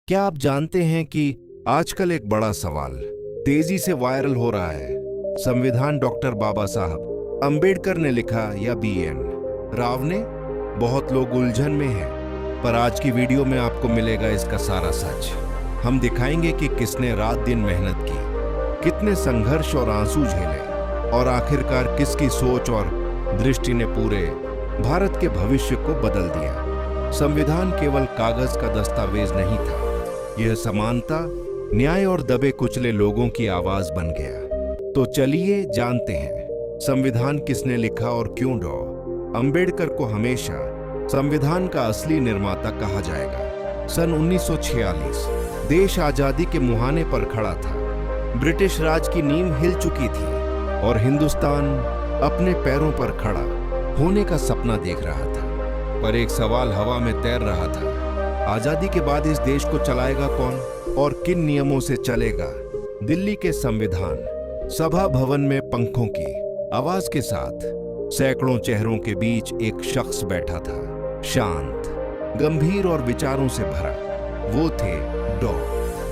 क्या आप जानते हैं कि आजकल एक बड़ा सवाल तेजी से वायरल हो रहा है। संविधान डॉक्टर बाबा साहब अंबेडकर ने लिखा या BN राव ने? बहुत लोग उलझन में हैं, पर आज की वीडियो में आपको मिलेगा इसका सारा सच। हम दिखाएंगे कि किसने रात दिन मेहनत की, कितने संघर्ष और आंसू झेले, और आखिरकार किसकी सोच और दृष्टि ने पूरे भारत के भविष्य को बदल दिया। संविधान केवल कागज का दस्तावेज नहीं था, यह समानता, न्याय और दबे कुचले लोगों की आवाज बन गया। तो चलिए जानते हैं संविधान किसने लिखा और क्यों। अंबेडकर को हमेशा संविधान का असली निर्माता कहा जाएगा। सन 1946 देश आजादी के मुहाने पर खड़ा था। ब्रिटिश राज की नींव हिल चुकी थी और हिंदुस्तान अपने पैरों पर खड़ा होने का सपना देख रहा था। पर एक सवाल हवा में तैर रहा था, आजादी के बाद इस देश को चलाएगा कौन और किन नियमों से चलेगा। दिल्ली के संविधान सभा भवन में पंखों की आवाज के साथ सैकड़ों चेहरों के बीच एक शख्स बैठा था, शांत, गंभीर और विचारों से भरा। वो थे डॉ.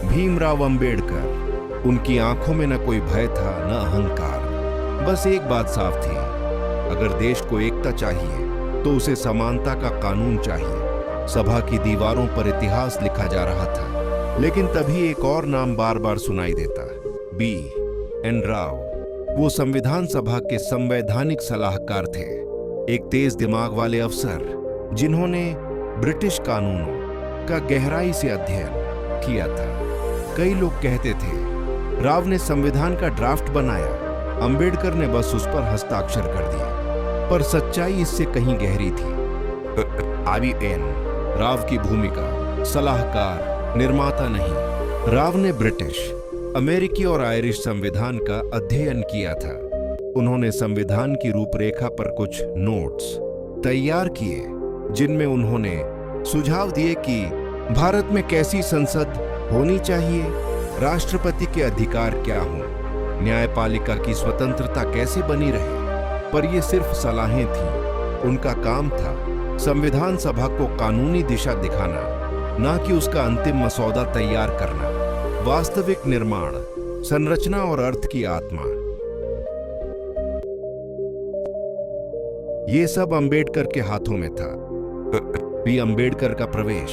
भीमराव अंबेडकर। उनकी आंखों में न कोई भय था, न अहंकार। बस एक बात साफ थी, अगर देश को एकता चाहिए तो उसे समानता का कानून चाहिए। सभा की दीवारों पर इतिहास लिखा जा रहा था, लेकिन तभी एक और नाम बार बार सुनाई देता, BN राव। वो संविधान सभा के संवैधानिक सलाहकार थे, एक तेज दिमाग वाले अफसर जिन्होंने ब्रिटिश कानूनों का गहराई से अध्ययन किया था। कई लोग कहते थे राव ने संविधान का ड्राफ्ट बनाया, अंबेडकर ने बस उस पर हस्ताक्षर कर दिया। पर सच्चाई इससे कहीं गहरी थी। BN राव की भूमिका सलाहकार, निर्माता नहीं। राव ने ब्रिटिश, अमेरिकी और आयरिश संविधान का अध्ययन किया था। उन्होंने संविधान की रूपरेखा पर कुछ नोट्स तैयार किए, जिनमें उन्होंने सुझाव दिए कि भारत में कैसी संसद होनी चाहिए, राष्ट्रपति के अधिकार क्या हों, न्यायपालिका की स्वतंत्रता कैसे बनी रहे। पर ये सिर्फ सलाहें थीं। उनका काम था संविधान सभा को कानूनी दिशा दिखाना, ना कि उसका अंतिम मसौदा तैयार करना। वास्तविक निर्माण, संरचना और अर्थ की आत्मा, ये सब अंबेडकर के हाथों में था। अंबेडकर का प्रवेश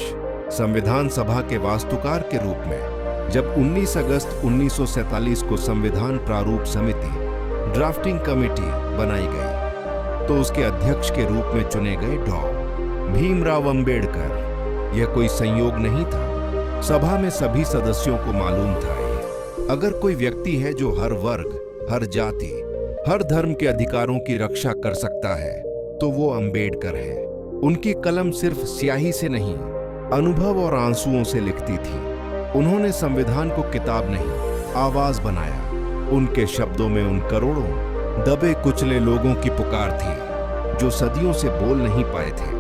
संविधान सभा के वास्तुकार के रूप में जब 19 अगस्त 1947 को संविधान प्रारूप समिति ड्राफ्टिंग कमेटी बनाई गई, तो उसके अध्यक्ष के रूप में चुने गए डॉ. भीमराव अंबेडकर। यह कोई संयोग नहीं था, सभा में सभी सदस्यों को मालूम था अगर कोई व्यक्ति है जो हर वर्ग, हर जाति, हर धर्म के अधिकारों की रक्षा कर सकता है, तो वो अंबेडकर है। उनकी कलम सिर्फ स्याही से नहीं, अनुभव और आंसुओं से लिखती थी। उन्होंने संविधान को किताब नहीं, आवाज बनाया। उनके शब्दों में उन करोड़ों दबे कुचले लोगों की पुकार थी जो सदियों से बोल नहीं पाए थे।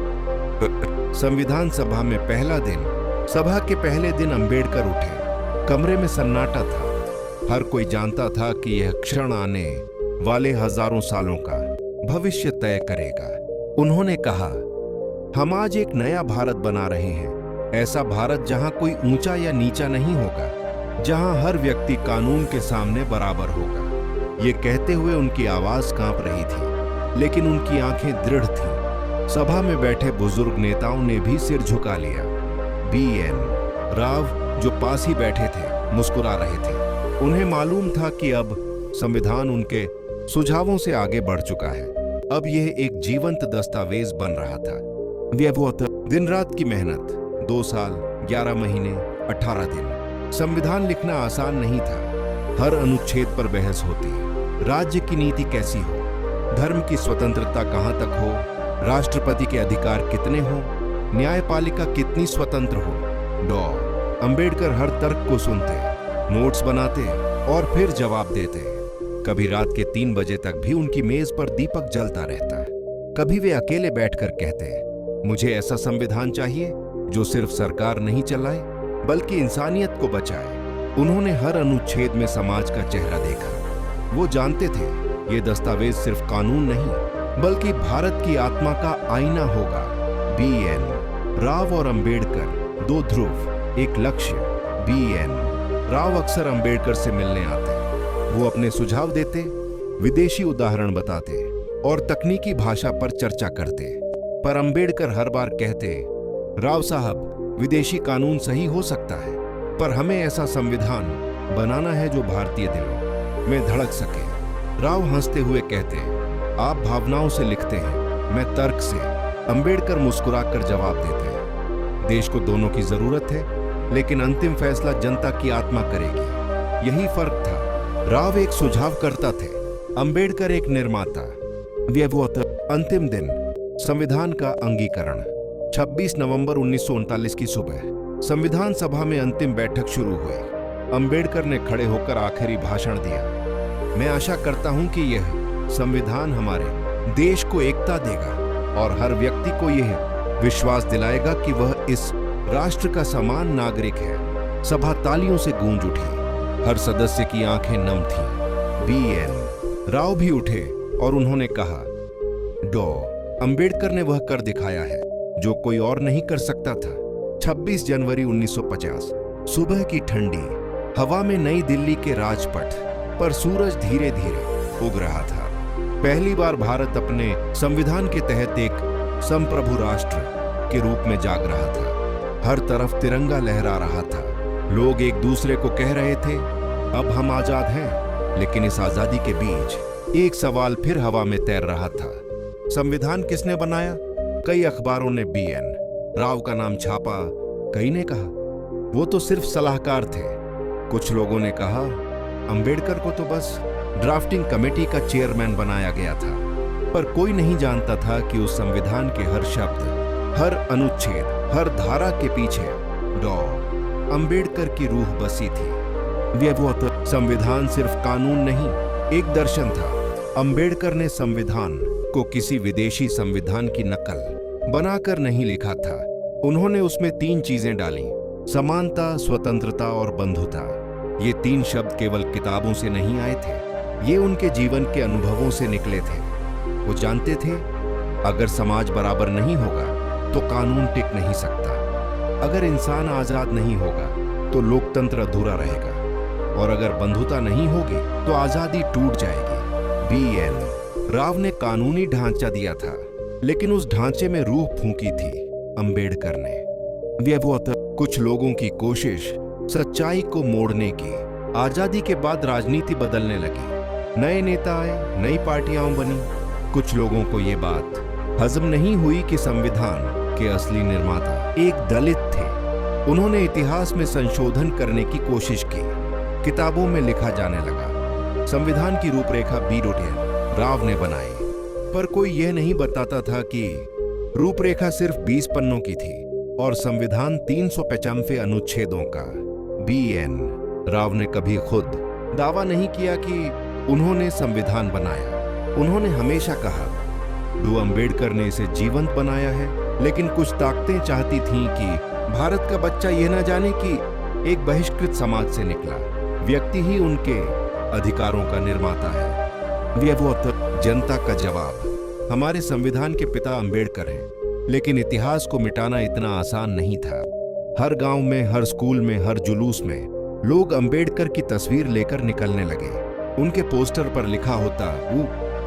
संविधान सभा में पहला दिन, सभा के पहले दिन अंबेडकर उठे। कमरे में सन्नाटा था। हर कोई जानता था कि यह क्षण आने वाले हजारों सालों का भविष्य तय करेगा। उन्होंने कहा, हम आज एक नया भारत बना रहे हैं, ऐसा भारत जहां कोई ऊंचा या नीचा नहीं होगा, जहां हर व्यक्ति कानून के सामने बराबर होगा। ये कहते हुए उनकी आवाज कांप रही थी, लेकिन उनकी आंखें दृढ़ थीं। सभा में बैठे बुजुर्ग नेताओं ने भी सिर झुका लिया। BN राव, जो पास ही बैठे थे, मुस्कुरा रहे थे। उन्हें मालूम था कि अब संविधान उनके सुझावों से आगे बढ़ चुका है। अब यह एक जीवंत दस्तावेज बन रहा था। दिन रात की मेहनत, 2 साल, 11 महीने, 18 दिन। संविधान लिखना आसान नहीं था। हर अनुच्छेद पर बहस होती, राज्य की नीति कैसी हो, धर्म की स्वतंत्रता कहां तक हो, राष्ट्रपति के अधिकार कितने हो, न्यायपालिका कितनी स्वतंत्र हो। डॉ. अंबेडकर हर तर्क को सुनते, नोट्स बनाते और फिर जवाब देते। कभी रात के 3 बजे तक भी उनकी मेज पर दीपक जलता रहता। कभी वे अकेले बैठकर कहते, मुझे ऐसा संविधान चाहिए जो सिर्फ सरकार नहीं चलाए बल्कि इंसानियत को बचाए। उन्होंने हर अनुच्छेद में समाज का चेहरा देखा। वो जानते थे ये दस्तावेज सिर्फ कानून नहीं बल्कि भारत की आत्मा का आईना होगा। BN राव और अंबेडकर, 2 ध्रुव, एक लक्ष्य। BN राव अक्सर अंबेडकर से मिलने आते। वो अपने सुझाव देते, विदेशी उदाहरण बताते और तकनीकी भाषा पर चर्चा करते। पर अंबेडकर हर बार कहते, राव साहब, विदेशी कानून सही हो सकता है, पर हमें ऐसा संविधान बनाना है जो भारतीय दिलों में धड़क सके। राव हंसते हुए कहते, आप भावनाओं से लिखते हैं, मैं तर्क से। अंबेडकर मुस्कुराकर जवाब देते, देश को दोनों की जरूरत है, लेकिन अंतिम फैसला जनता की आत्मा करेगी। यही फर्क था। राव एक सुझाव करता थे, अंबेडकर एक निर्माता। अंतिम दिन संविधान का अंगीकरण। 26 नवंबर 1939 की सुबह संविधान सभा में अंतिम बैठक शुरू हुई। अंबेडकर ने खड़े होकर आखिरी भाषण दिया। मैं आशा करता हूं कि यह संविधान हमारे देश को एकता देगा और हर व्यक्ति को यह विश्वास दिलाएगा कि वह इस राष्ट्र का समान नागरिक है। सभा तालियों से गूंज उठी। हर सदस्य की आंखें नम थीं। BN राव भी उठे और उन्होंने कहा, डॉ. अंबेडकर ने वह कर दिखाया है जो कोई और नहीं कर सकता था। 26 जनवरी 1950 सुबह की ठंडी हवा में नई दिल्ली के राजपथ पर सूरज धीरे धीरे उग रहा था। पहली बार भारत अपने संविधान के तहत एक संप्रभु राष्ट्र के रूप में जाग रहा था। हर तरफ तिरंगा लहरा रहा था। लोग एक दूसरे को कह रहे थे, अब हम आजाद हैं। लेकिन इस आजादी के बीच एक सवाल फिर हवा में तैर रहा था, संविधान किसने बनाया? कई अखबारों ने BN राव का नाम छापा। कई ने कहा वो तो सिर्फ सलाहकार थे। कुछ लोगों ने कहा अंबेडकर को तो बस ड्राफ्टिंग कमेटी का चेयरमैन बनाया गया था। पर कोई नहीं जानता था कि उस संविधान के हर शब्द, हर अनुच्छेद, हर धारा के पीछे डॉ. अंबेडकर की रूह बसी थी। संविधान सिर्फ कानून नहीं, एक दर्शन था। अंबेडकर ने संविधान को किसी विदेशी संविधान की नकल बनाकर नहीं लिखा था। उन्होंने उसमें 3 चीजें डाली, समानता, स्वतंत्रता और बंधुता। ये 3 शब्द केवल किताबों से नहीं आए थे, ये उनके जीवन के अनुभवों से निकले थे। वो जानते थे अगर समाज बराबर नहीं होगा तो कानून टिक नहीं सकता। अगर इंसान आजाद नहीं होगा तो लोकतंत्र अधूरा रहेगा, और अगर बंधुता नहीं होगी तो आजादी टूट जाएगी। BN राव ने कानूनी ढांचा दिया था, लेकिन उस ढांचे में रूह फूंकी थी अंबेडकर ने। कुछ लोगों की कोशिश सच्चाई को मोड़ने की। आजादी के बाद राजनीति बदलने लगी। नए नेता आए, नई पार्टियां बनी। कुछ लोगों को ये बात हजम नहीं हुई कि संविधान के असली निर्माता एक दलित थे। उन्होंने इतिहास में संशोधन करने की कोशिश की। किताबों में लिखा जाने लगा। संविधान की रूपरेखा राव ने बनाई, पर कोई यह नहीं बताता था कि रूपरेखा सिर्फ 20 पन्नों की थी और संविधान 395 अनुच्छेदों का। BN राव ने कभी खुद दावा नहीं किया कि उन्होंने संविधान बनाया। उन्होंने हमेशा कहा, डॉ. अंबेडकर ने इसे जीवंत बनाया है। लेकिन कुछ ताकतें चाहती थीं कि भारत का बच्चा यह न जाने कि एक बहिष्कृत समाज से निकला व्यक्ति ही उनके अधिकारों का निर्माता है। जनता का जवाब, हमारे संविधान के पिता अंबेडकर हैं, लेकिन इतिहास को मिटाना इतना आसान नहीं था। हर गांव में, हर स्कूल में, हर जुलूस में लोग अंबेडकर की तस्वीर लेकर निकलने लगे। उनके पोस्टर पर लिखा होता,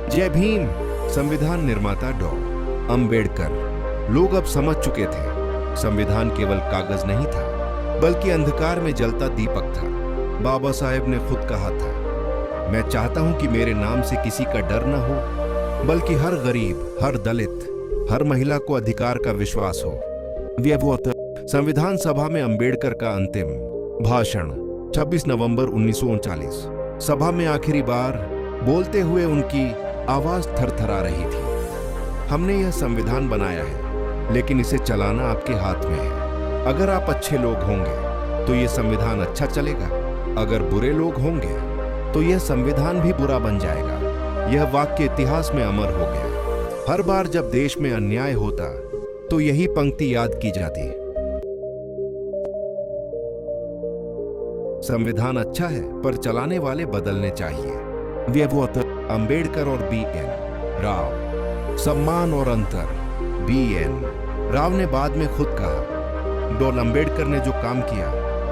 जय भीम, संविधान निर्माता डॉ. अंबेडकर। लोग अब समझ चुके थे, संविधान केवल कागज नहीं था, बल्कि अंधकार में जलता दीपक था। बाबा साहेब ने खुद कहा था, मैं चाहता हूं कि मेरे नाम से किसी का डर न हो, बल्कि हर गरीब, हर दलित, हर महिला को अधिकार का विश्वास हो। संविधान सभा में अंबेडकर का अंतिम भाषण 26 नवंबर 1939। सभा में आखिरी बार बोलते हुए उनकी आवाज थरथरा रही थी। हमने यह संविधान बनाया है, लेकिन इसे चलाना आपके हाथ में है। अगर आप अच्छे लोग होंगे तो यह संविधान अच्छा चलेगा, अगर बुरे लोग होंगे तो यह संविधान भी बुरा बन जाएगा। यह वाक्य इतिहास में अमर हो गया। हर बार जब देश में अन्याय होता तो यही पंक्ति याद की जाती, संविधान अच्छा है पर चलाने वाले बदलने चाहिए। अंबेडकर और BN राव। सम्मान और अंतर। BN राव ने बाद में खुद कहा, डॉ. अंबेडकर ने जो काम किया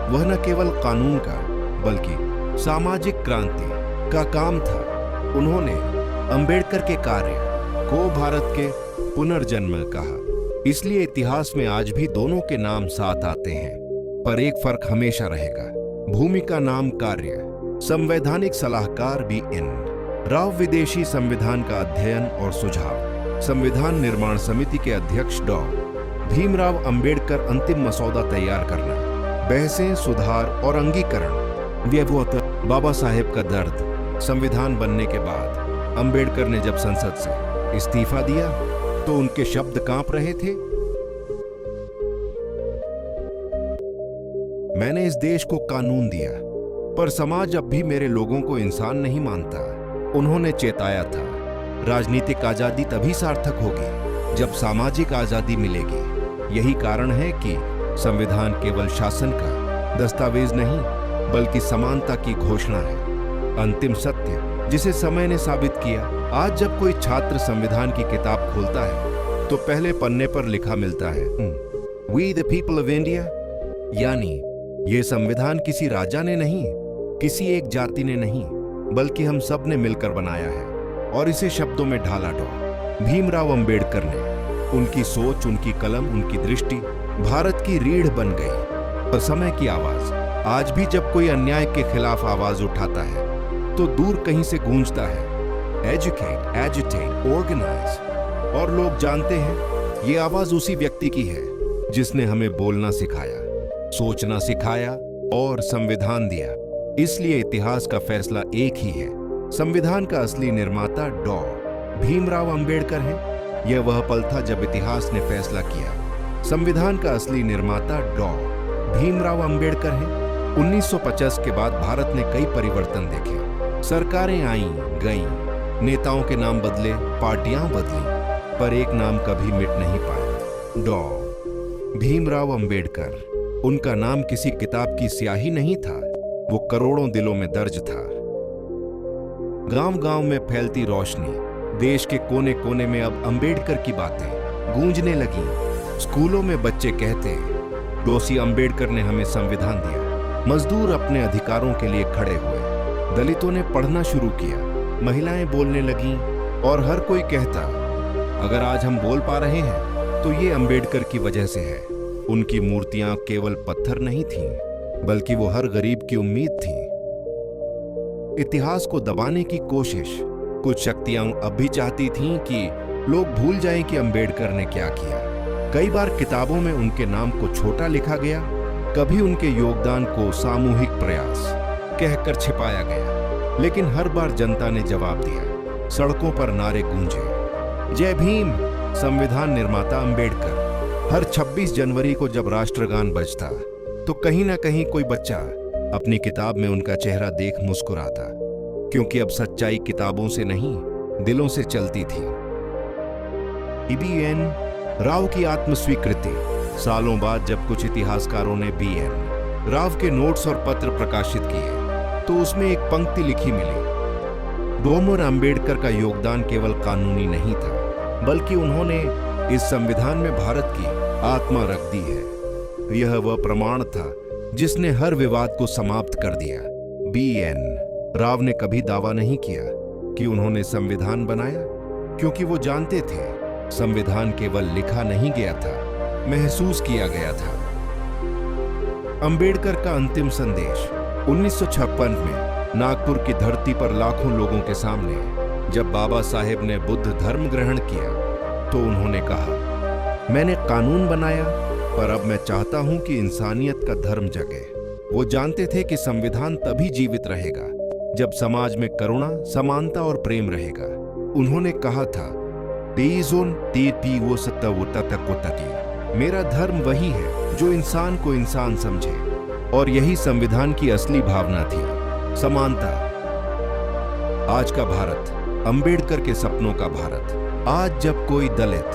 वह न केवल कानून का बल्कि सामाजिक क्रांति का काम था। उन्होंने अंबेडकर के कार्य को भारत के पुनर्जन्म कहा। इसलिए इतिहास में आज भी दोनों के नाम साथ आते हैं, पर एक फर्क हमेशा रहेगा, भूमिका नाम कार्य। संवैधानिक सलाहकार BN राव, विदेशी संविधान का अध्ययन और सुझाव, संविधान निर्माण समिति के अध्यक्ष डॉ. भीमराव अंबेडकर, अंतिम मसौदा तैयार करना, बहसें, सुधार और अंगीकरण, व्यवहार, बाबा साहेब का दर्द। संविधान बनने के बाद अंबेडकर ने जब संसद से इस्तीफा दिया तो उनके शब्द कांप रहे थे। मैंने इस देश को कानून दिया, पर समाज अब भी मेरे लोगों को इंसान नहीं मानता। उन्होंने चेताया था, राजनीतिक आजादी तभी सार्थक होगी जब सामाजिक आजादी मिलेगी। यही कारण है कि संविधान केवल शासन का दस्तावेज नहीं बल्कि समानता की घोषणा है, अंतिम सत्य जिसे समय ने साबित किया। आज जब कोई छात्र संविधान की किताब खोलता है तो पहले पन्ने पर लिखा मिलता है, we the people of India, यानी ये संविधान किसी राजा ने नहीं, किसी एक जाति ने नहीं, बल्कि हम सब ने मिलकर बनाया है और इसे शब्दों में ढाला डॉ. भीमराव अंबेडकर ने। उनकी सोच, उनकी कलम, उनकी दृष्टि भारत की रीढ़ बन गई। और समय की आवाज आज भी जब कोई अन्याय के खिलाफ आवाज उठाता है तो दूर कहीं से गूंजता है, एजुकेट, एजिटेट, ऑर्गेनाइज। और लोग जानते हैं ये आवाज उसी व्यक्ति की है जिसने हमें बोलना सिखाया, सोचना सिखाया और संविधान दिया। इसलिए इतिहास का फैसला एक ही है, संविधान का असली निर्माता डॉ. भीमराव अंबेडकर है। यह वह पल था जब इतिहास ने फैसला किया, संविधान का असली निर्माता डॉ. भीमराव अंबेडकर है। 1950 के बाद भारत ने कई परिवर्तन देखे, सरकारें आईं गईं, नेताओं के नाम बदले, पार्टियां बदली, पर एक नाम कभी मिट नहीं पाया, डॉ. भीमराव अंबेडकर। उनका नाम किसी किताब की स्याही नहीं था, वो करोड़ों दिलों में दर्ज था। गांव-गांव में फैलती रोशनी, देश के कोने कोने में अब अंबेडकर की बातें गूंजने लगी। स्कूलों में बच्चे कहते, डोसी अंबेडकर ने हमें संविधान दिया। मजदूर अपने अधिकारों के लिए खड़े हुए, दलितों ने पढ़ना शुरू किया, महिलाएं बोलने लगीं और हर कोई कहता, अगर आज हम बोल पा रहे हैं तो ये अंबेडकर की वजह से है। उनकी मूर्तियां केवल पत्थर नहीं थीं, बल्कि वो हर गरीब की उम्मीद थी। इतिहास को दबाने की कोशिश कुछ शक्तियां अब भी चाहती थीं कि लोग भूल जाएं कि अंबेडकर ने क्या किया। कई बार किताबों में उनके नाम को छोटा लिखा गया, कभी उनके योगदान को सामूहिक प्रयास कहकर छिपाया गया, लेकिन हर बार जनता ने जवाब दिया। सड़कों पर नारे गूंजे, जय भीम, संविधान निर्माता अंबेडकर। हर 26 जनवरी को जब राष्ट्रगान बजता तो कहीं ना कहीं कोई बच्चा अपनी किताब में उनका चेहरा देख मुस्कुराता, क्योंकि अब सच्चाई किताबों से नहीं दिलों से चलती थी। BN राव की आत्मस्वीकृति। सालों बाद जब कुछ इतिहासकारों ने BN राव के नोट्स और पत्र प्रकाशित किए तो उसमें एक पंक्ति लिखी मिली, डॉ. अंबेडकर का योगदान केवल कानूनी नहीं था, बल्कि उन्होंने इस संविधान में भारत की आत्मा रख दी है। यह वह प्रमाण था जिसने हर विवाद को समाप्त कर दिया। BN राव ने कभी दावा नहीं किया कि उन्होंने संविधान बनाया, क्योंकि वो जानते थे संविधान केवल लिखा नहीं गया था, महसूस किया गया था। अंबेडकर का अंतिम संदेश। 1956 में नागपुर की धरती पर लाखों लोगों के सामने जब बाबा साहेब ने बुद्ध धर्म ग्रहण किया तो उन्होंने कहा, मैंने कानून बनाया, पर अब मैं चाहता हूं कि इंसानियत का धर्म जगे। वो जानते थे कि संविधान तभी जीवित रहेगा जब समाज में करुणा, समानता और प्रेम रहेगा। उन्होंने कहा था, मेरा धर्म वही है जो इंसान को इंसान समझे, और यही संविधान की असली भावना थी, समानता। आज का भारत अंबेडकर के सपनों का भारत। आज जब कोई दलित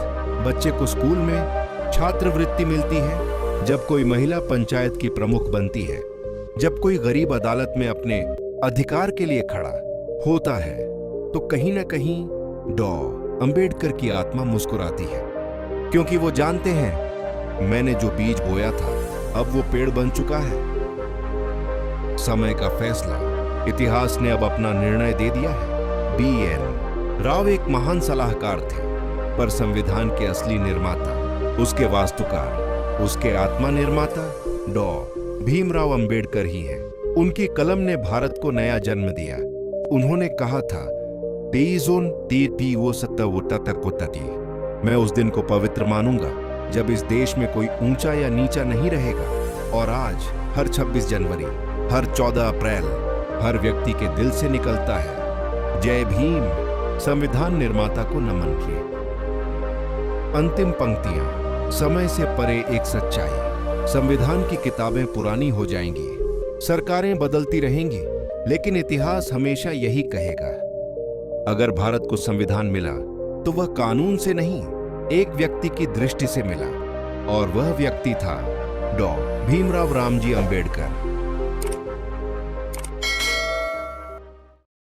बच्चे को स्कूल में छात्रवृत्ति मिलती है, जब कोई महिला पंचायत की प्रमुख बनती है, जब कोई गरीब अदालत में अपने अधिकार के लिए खड़ा होता है, तो कहीं ना कहीं डॉ. अंबेडकर की आत्मा मुस्कुराती है, क्योंकि वो जानते हैं मैंने जो बीज बोया था अब वो पेड़ बन चुका है। समय का फैसला, इतिहास ने अब अपना निर्णय दे दिया है। बीएन राव एक महान सलाहकार थे, पर संविधान के असली निर्माता, उसके वास्तुकार, उसके आत्मा निर्माता डॉ भीमराव अंबेडकर ही हैं। उनकी कलम ने भारत को नया जन्म दिया। उन्होंने कहा था, मैं उस दिन को पवित्र मानूंगा जब इस देश में कोई ऊंचा या नीचा नहीं रहेगा। और आज हर 26 जनवरी, हर 14 अप्रैल हर व्यक्ति के दिल से निकलता है, जय भीम। संविधान निर्माता को नमन किए। अंतिम पंक्तियां, समय से परे एक सच्चाई। संविधान की किताबें पुरानी हो जाएंगी, सरकारें बदलती रहेंगी, लेकिन इतिहास हमेशा यही कहेगा, अगर भारत को संविधान मिला तो वह कानून से नहीं, एक व्यक्ति की दृष्टि से मिला, और वह व्यक्ति था डॉ भीमराव रामजी अंबेडकर।